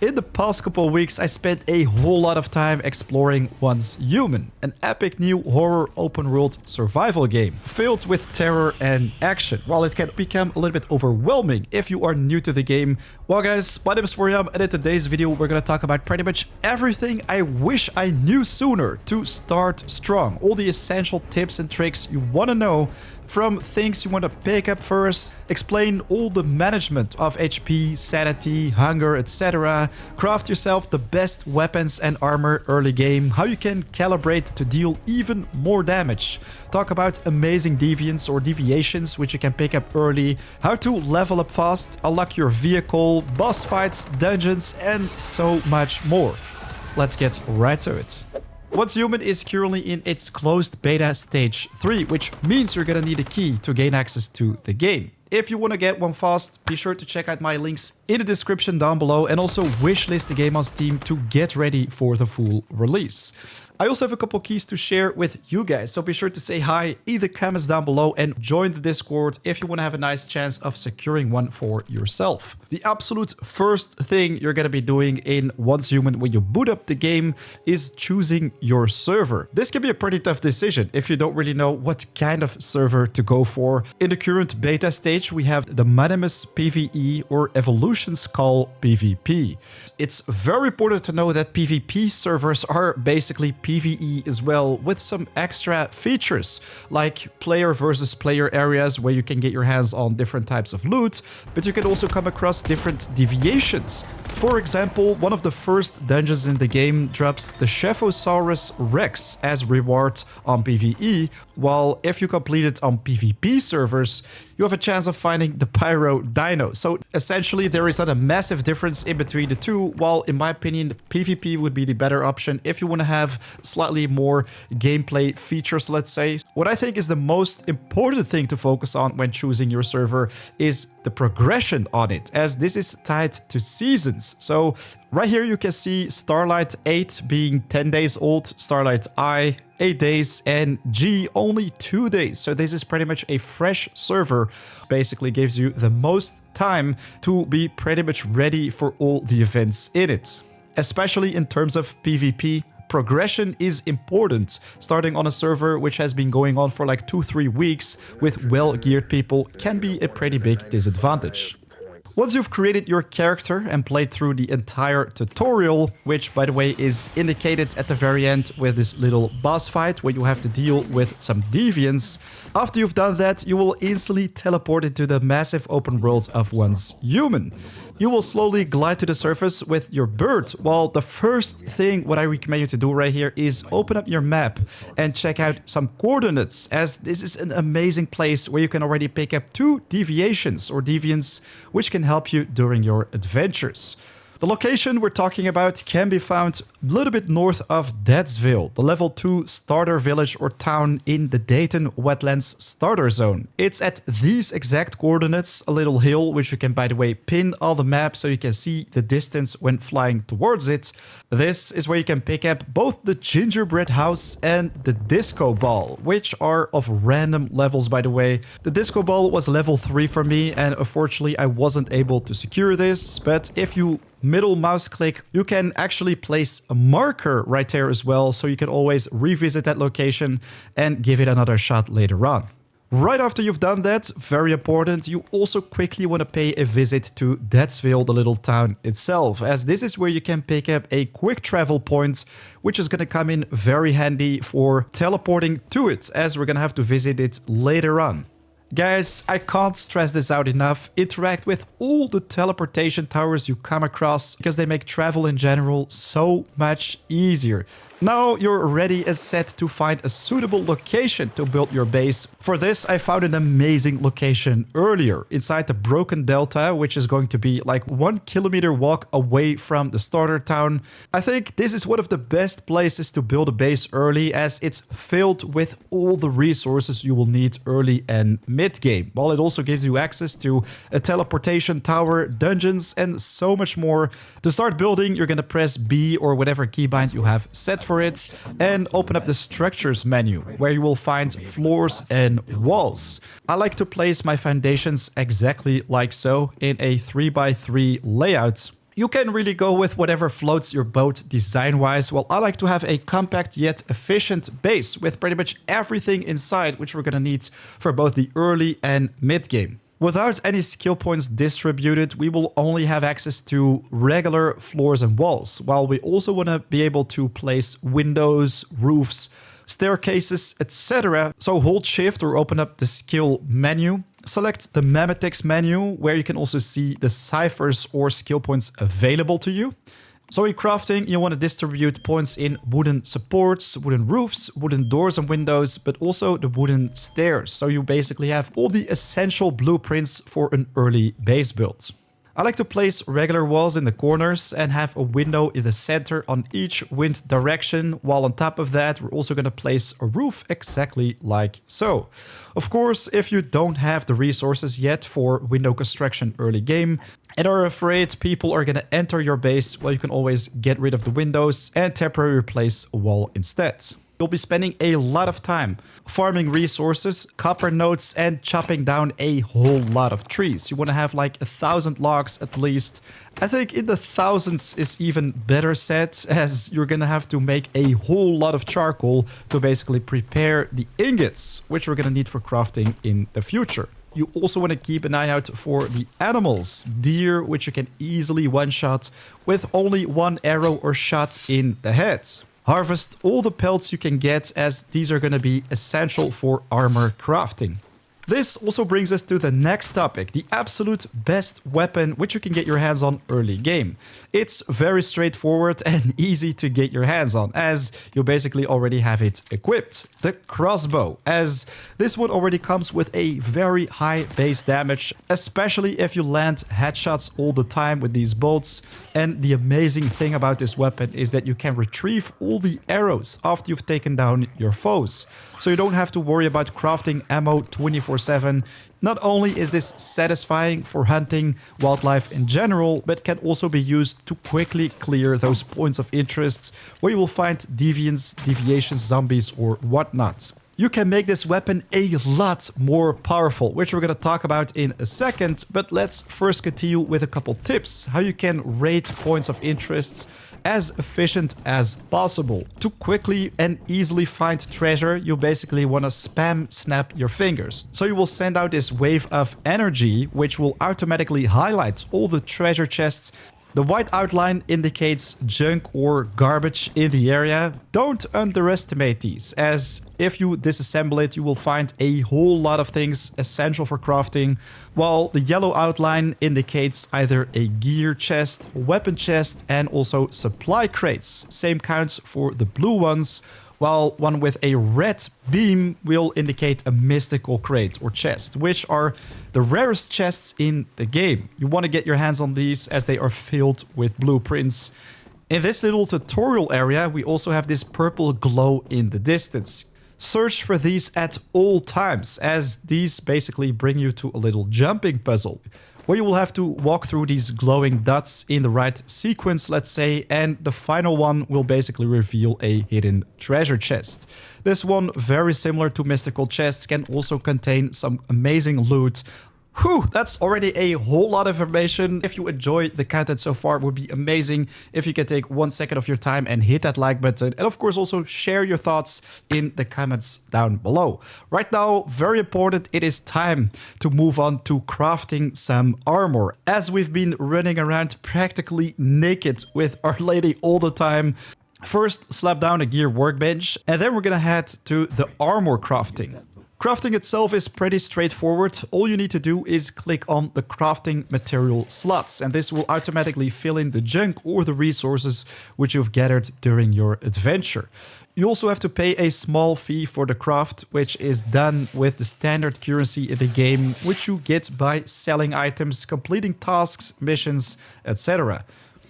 In the past couple of weeks, I spent a whole lot of time exploring Once Human, an epic new horror open-world survival game, filled with terror and action. While it can become a little bit overwhelming if you are new to the game. Well guys, my name is Voryam, and in today's video we're gonna talk about pretty much everything I wish I knew sooner to start strong. All the essential tips and tricks you want to know, from things you want to pick up first, explain all the management of HP, sanity, hunger, etc. Craft yourself the best weapons and armor early game, how you can calibrate to deal even more damage. Talk about amazing deviants or deviations which you can pick up early, how to level up fast, unlock your vehicle, boss fights, dungeons, and so much more. Let's get right to it. Once Human is currently in its closed beta stage 3, which means you're gonna need a key to gain access to the game. If you want to get one fast, be sure to check out my links in the description down below, and also wishlist the game on Steam to get ready for the full release. I also have a couple keys to share with you guys, so be sure to say hi in the comments down below and join the Discord if you want to have a nice chance of securing one for yourself. The absolute first thing you're going to be doing in Once Human when you boot up the game is choosing your server. This can be a pretty tough decision if you don't really know what kind of server to go for. In the current beta stage, we have the Minimus PvE or Evolutions Call PvP. It's very important to know that PvP servers are basically PvE as well, with some extra features like player versus player areas where you can get your hands on different types of loot, but you can also come across different deviations. For example, one of the first dungeons in the game drops the Chefosaurus Rex as reward on PvE, while if you complete it on PvP servers, you have a chance of finding the Pyro Dino. So essentially there is not a massive difference in between the two, while in my opinion PvP would be the better option if you want to have slightly more gameplay features, let's say. What I think is the most important thing to focus on when choosing your server is the progression on it, as this is tied to seasons. So right here you can see Starlight 8 being 10 days old, Starlight I 8 days, and G only 2 days. So this is pretty much a fresh server. Basically gives you the most time to be pretty much ready for all the events in it. Especially in terms of PvP, progression is important. Starting on a server which has been going on for like 2-3 weeks with well-geared people can be a pretty big disadvantage. Once you've created your character and played through the entire tutorial, which by the way is indicated at the very end with this little boss fight where you have to deal with some deviants, after you've done that, you will instantly teleport into the massive open world of Once Human. You will slowly glide to the surface with your bird, while the first thing what I recommend you to do right here is open up your map and check out some coordinates, as this is an amazing place where you can already pick up 2 deviations or deviants which can help you during your adventures. The location we're talking about can be found a little bit north of Deadsville, the level 2 starter village or town in the Dayton Wetlands starter zone. It's at these exact coordinates, a little hill, which you can by the way pin on the map so you can see the distance when flying towards it. This is where you can pick up both the gingerbread house and the disco ball, which are of random levels by the way. The disco ball was level 3 for me, and unfortunately I wasn't able to secure this, but if you middle mouse click, you can actually place a marker right there as well, so you can always revisit that location and give it another shot later on. Right after you've done that, very important, you also quickly want to pay a visit to Deadsville, the little town itself, as this is where you can pick up a quick travel point, which is going to come in very handy for teleporting to it, as we're going to have to visit it later on. Guys, I can't stress this out enough. Interact with all the teleportation towers you come across, because they make travel in general so much easier. Now you're ready and set to find a suitable location to build your base. For this, I found an amazing location earlier inside the Broken Delta, which is going to be like 1 kilometer walk away from the starter town. I think this is one of the best places to build a base early, as it's filled with all the resources you will need early and mid-game, while it also gives you access to a teleportation tower, dungeons, and so much more. To start building, you're gonna press B or whatever keybind you have set for it, and open up the structures menu, where you will find floors and walls. I like to place my foundations exactly like so, in a 3x3 layout. You can really go with whatever floats your boat design-wise. Well, I like to have a compact yet efficient base with pretty much everything inside, which we're gonna need for both the early and mid-game. Without any skill points distributed, we will only have access to regular floors and walls, while we also want to be able to place windows, roofs, staircases, etc. So hold shift or open up the skill menu. Select the memetics menu, where you can also see the ciphers or skill points available to you. So in crafting, you want to distribute points in wooden supports, wooden roofs, wooden doors and windows, but also the wooden stairs. So you basically have all the essential blueprints for an early base build. I like to place regular walls in the corners and have a window in the center on each wind direction, while on top of that we're also going to place a roof exactly like so. Of course, if you don't have the resources yet for window construction early game and are afraid people are going to enter your base, well, you can always get rid of the windows and temporarily replace a wall instead. You'll be spending a lot of time farming resources, copper nodes, and chopping down a whole lot of trees. You want to have like 1,000 logs at least. I think in the thousands is even better said, as you're gonna have to make a whole lot of charcoal to basically prepare the ingots, which we're gonna need for crafting in the future. You also want to keep an eye out for the animals. Deer, which you can easily one-shot with only one arrow or shot in the head. Harvest all the pelts you can get, as these are going to be essential for armor crafting. This also brings us to the next topic, the absolute best weapon which you can get your hands on early game. It's very straightforward and easy to get your hands on, as you basically already have it equipped. The crossbow, as this one already comes with a very high base damage, especially if you land headshots all the time with these bolts. And the amazing thing about this weapon is that you can retrieve all the arrows after you've taken down your foes. So you don't have to worry about crafting ammo 24/7. Not only is this satisfying for hunting wildlife in general, but can also be used to quickly clear those points of interest where you will find deviants, deviations, zombies, or whatnot. You can make this weapon a lot more powerful, which we're going to talk about in a second, but let's first continue with a couple tips how you can rate points of interest as efficient as possible. To quickly and easily find treasure, you basically want to spam snap your fingers. So you will send out this wave of energy, which will automatically highlight all the treasure chests. The white outline indicates junk or garbage in the area. Don't underestimate these, as if you disassemble it, you will find a whole lot of things essential for crafting, while the yellow outline indicates either a gear chest, weapon chest, and also supply crates. Same counts for the blue ones, while one with a red beam will indicate a mystical crate or chest, which are the rarest chests in the game. You want to get your hands on these, as they are filled with blueprints. In this little tutorial area, we also have this purple glow in the distance. Search for these at all times, as these basically bring you to a little jumping puzzle, where you will have to walk through these glowing dots in the right sequence, let's say, and the final one will basically reveal a hidden treasure chest. This one, very similar to mystical chests, can also contain some amazing loot. Whew, that's already a whole lot of information. If you enjoy the content so far, it would be amazing if you can take 1 second of your time and hit that like button. And of course, also share your thoughts in the comments down below. Right now, very important, it is time to move on to crafting some armor, as we've been running around practically naked with Our Lady all the time. First, slap down a gear workbench, and then we're gonna head to the armor crafting. Crafting itself is pretty straightforward. All you need to do is click on the crafting material slots, and this will automatically fill in the junk or the resources which you've gathered during your adventure. You also have to pay a small fee for the craft, which is done with the standard currency in the game, which you get by selling items, completing tasks, missions, etc.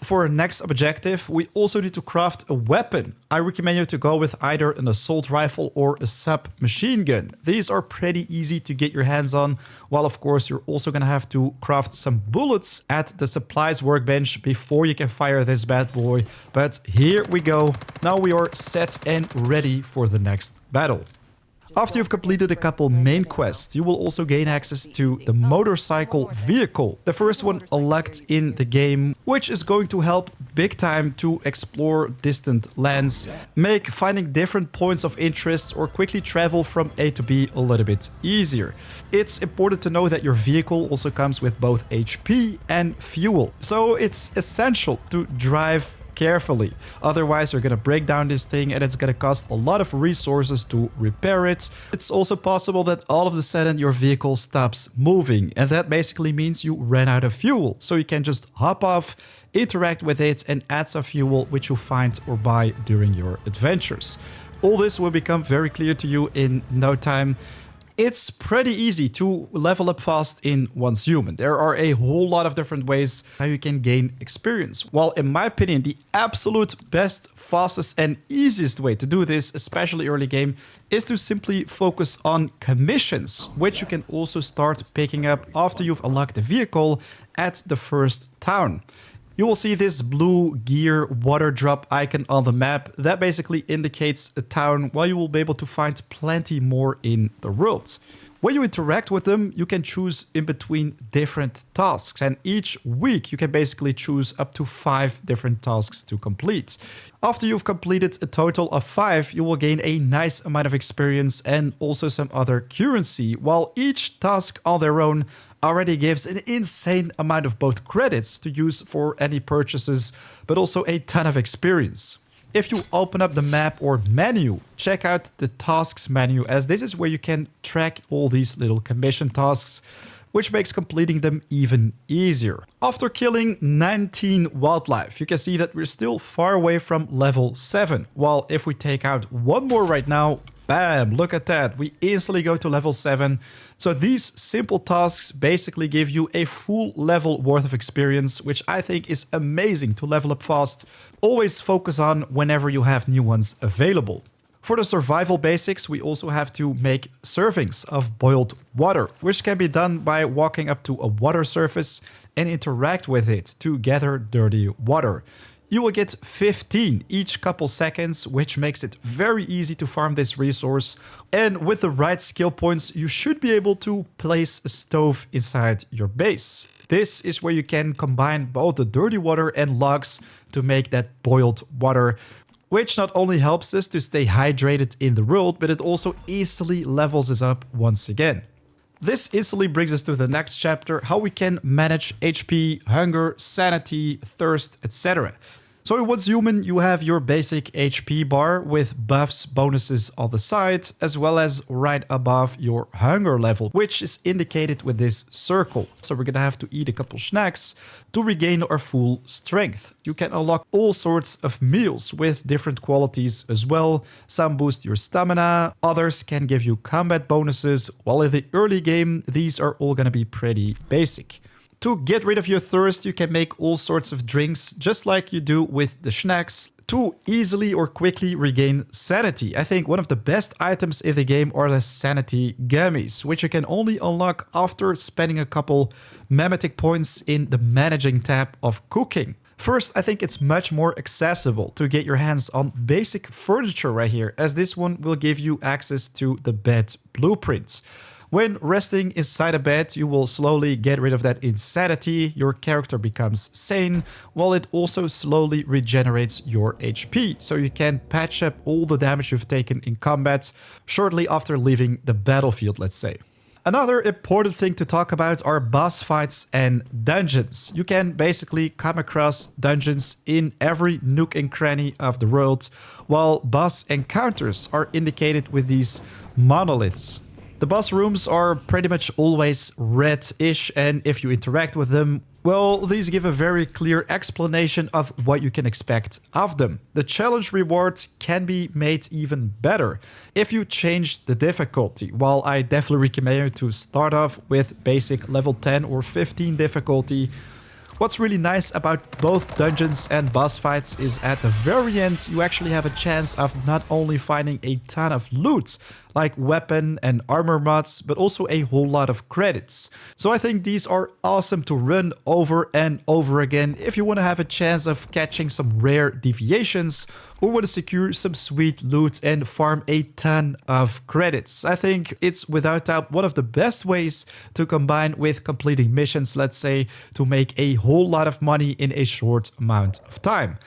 For our next objective, we also need to craft a weapon. I recommend you to go with either an assault rifle or a submachine gun. These are pretty easy to get your hands on, while of course you're also going to have to craft some bullets at the supplies workbench before you can fire this bad boy. But here we go. Now we are set and ready for the next battle. After you've completed a couple main quests, you will also gain access to the motorcycle vehicle. The first one unlocked in the game, which is going to help big time to explore distant lands, make finding different points of interest or quickly travel from A to B a little bit easier. It's important to know that your vehicle also comes with both HP and fuel, so it's essential to drive carefully. Otherwise, you're gonna break down this thing and it's gonna cost a lot of resources to repair it. It's also possible that all of a sudden your vehicle stops moving, and that basically means you ran out of fuel. So you can just hop off, interact with it, and add some fuel which you find or buy during your adventures. All this will become very clear to you in no time. It's pretty easy to level up fast in Once Human. There are a whole lot of different ways how you can gain experience. While in my opinion, the absolute best, fastest and easiest way to do this, especially early game, is to simply focus on commissions, which you can also start picking up after you've unlocked the vehicle at the first town. You will see this blue gear water drop icon on the map. That basically indicates a town, while you will be able to find plenty more in the world. When you interact with them, you can choose in between different tasks, and each week you can basically choose up to 5 different tasks to complete. After you've completed a total of 5, you will gain a nice amount of experience and also some other currency, while each task on their own already gives an insane amount of both credits to use for any purchases, but also a ton of experience. If you open up the map or menu, check out the tasks menu, as this is where you can track all these little commission tasks, which makes completing them even easier. After killing 19 wildlife, you can see that we're still far away from level 7, while if we take out one more right now, bam, look at that, we instantly go to level 7. So these simple tasks basically give you a full level worth of experience, which I think is amazing to level up fast. Always focus on whenever you have new ones available. For the survival basics, we also have to make servings of boiled water, which can be done by walking up to a water surface and interact with it to gather dirty water. You will get 15 each couple seconds, which makes it very easy to farm this resource. And with the right skill points, you should be able to place a stove inside your base. This is where you can combine both the dirty water and logs to make that boiled water, which not only helps us to stay hydrated in the world, but it also easily levels us up once again. This instantly brings us to the next chapter, how we can manage HP, hunger, sanity, thirst, etc. So in Once Human, you have your basic HP bar with buffs, bonuses on the side, as well as right above your hunger level, which is indicated with this circle. So we're gonna have to eat a couple snacks to regain our full strength. You can unlock all sorts of meals with different qualities as well. Some boost your stamina, others can give you combat bonuses, while in the early game, these are all gonna be pretty basic. To get rid of your thirst, you can make all sorts of drinks, just like you do with the snacks, to easily or quickly regain sanity. I think one of the best items in the game are the sanity gummies, which you can only unlock after spending a couple memetic points in the managing tab of cooking. First, I think it's much more accessible to get your hands on basic furniture right here, as this one will give you access to the bed blueprint. When resting inside a bed, you will slowly get rid of that insanity, your character becomes sane, while it also slowly regenerates your HP, so you can patch up all the damage you've taken in combat shortly after leaving the battlefield, let's say. Another important thing to talk about are boss fights and dungeons. You can basically come across dungeons in every nook and cranny of the world, while boss encounters are indicated with these monoliths. The boss rooms are pretty much always red-ish, and if you interact with them, well, these give a very clear explanation of what you can expect of them. The challenge reward can be made even better if you change the difficulty, while I definitely recommend you to start off with basic level 10 or 15 difficulty. What's really nice about both dungeons and boss fights is at the very end you actually have a chance of not only finding a ton of loot, like weapon and armor mods, but also a whole lot of credits. So I think these are awesome to run over and over again if you want to have a chance of catching some rare deviations or want to secure some sweet loot and farm a ton of credits. I think it's without doubt one of the best ways to combine with completing missions, let's say, to make a whole lot of money in a short amount of time.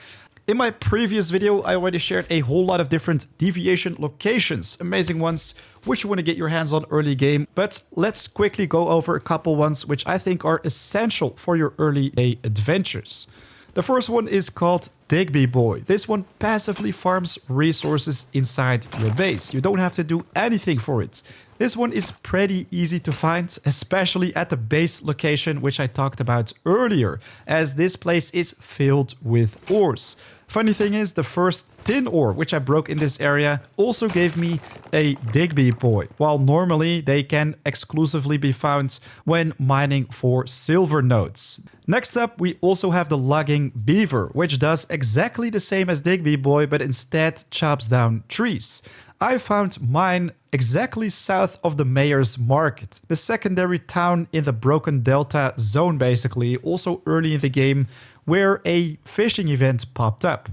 In my previous video, I already shared a whole lot of different deviation locations, amazing ones, which you want to get your hands on early game. But let's quickly go over a couple ones which I think are essential for your early day adventures. The first one is called Digby Boy. This one passively farms resources inside your base. You don't have to do anything for it. This one is pretty easy to find, especially at the base location, which I talked about earlier, as this place is filled with ores. Funny thing is, the first tin ore, which I broke in this area, also gave me a Digby Boy, while normally they can exclusively be found when mining for silver nodes. Next up, we also have the logging beaver, which does exactly the same as Digby Boy, but instead chops down trees. I found mine exactly south of the Mayor's Market, the secondary town in the Broken Delta zone basically, also early in the game, where a fishing event popped up.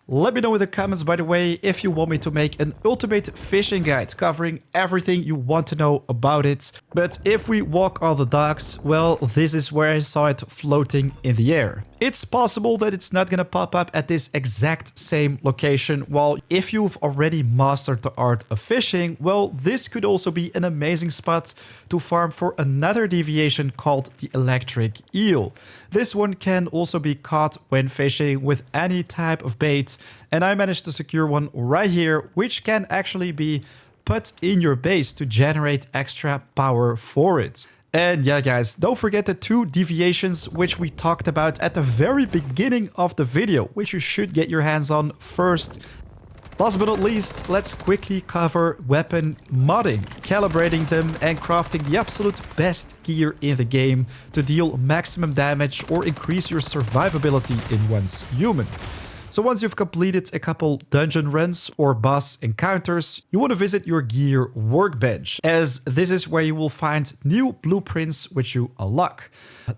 Let me know in the comments, by the way, if you want me to make an ultimate fishing guide covering everything you want to know about it. But if we walk on the docks, well, this is where I saw it floating in the air. It's possible that it's not gonna pop up at this exact same location, while if you've already mastered the art of fishing, well, this could also be an amazing spot to farm for another deviation called the electric eel. This one can also be caught when fishing with any type of bait, and I managed to secure one right here, which can actually be put in your base to generate extra power for it. And yeah, guys, don't forget the 2 deviations which we talked about at the very beginning of the video, which you should get your hands on first. Last but not least, let's quickly cover weapon modding, calibrating them and crafting the absolute best gear in the game to deal maximum damage or increase your survivability in one's human. So once you've completed a couple dungeon runs or boss encounters, you want to visit your gear workbench, as this is where you will find new blueprints which you unlock.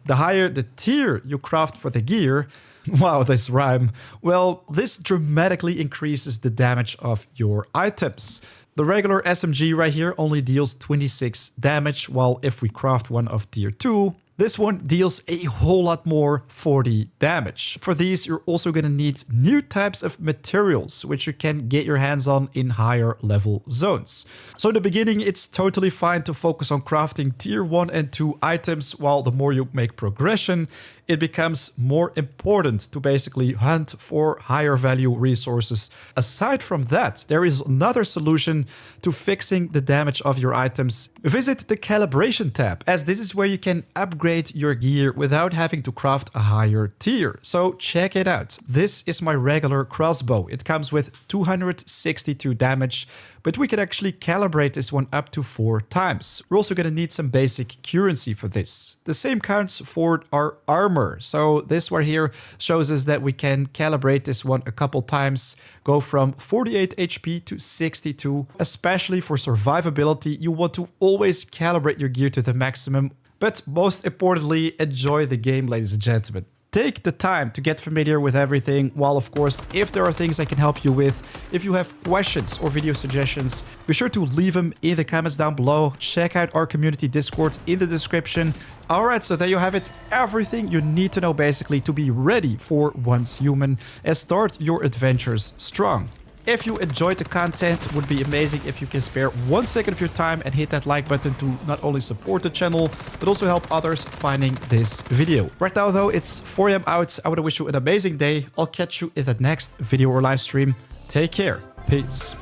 The higher the tier you craft for the gear, wow, this rhyme, well, this dramatically increases the damage of your items. The regular SMG right here only deals 26 damage, while if we craft one of tier 2, this one deals a whole lot more, 40 damage. For these, you're also going to need new types of materials, which you can get your hands on in higher level zones. So in the beginning, it's totally fine to focus on crafting tier 1 and 2 items, while the more you make progression, it becomes more important to basically hunt for higher value resources. Aside from that, there is another solution to fixing the damage of your items. Visit the calibration tab, as this is where you can upgrade your gear without having to craft a higher tier. So check it out. This is my regular crossbow. It comes with 262 damage, but we can actually calibrate this one up to 4 times. We're also going to need some basic currency for this. The same counts for our armor. So this one here shows us that we can calibrate this one a couple times, go from 48 HP to 62. Especially for survivability, you want to always calibrate your gear to the maximum. But most importantly, enjoy the game, ladies and gentlemen. Take the time to get familiar with everything, while of course, if there are things I can help you with, if you have questions or video suggestions, be sure to leave them in the comments down below. Check out our community Discord in the description. Alright, so there you have it. Everything you need to know basically to be ready for once human and start your adventures strong. If you enjoyed the content, it would be amazing if you can spare 1 second of your time and hit that like button to not only support the channel, but also help others finding this video. Right now though, it's 4 AM out. I want to wish you an amazing day. I'll catch you in the next video or live stream. Take care. Peace.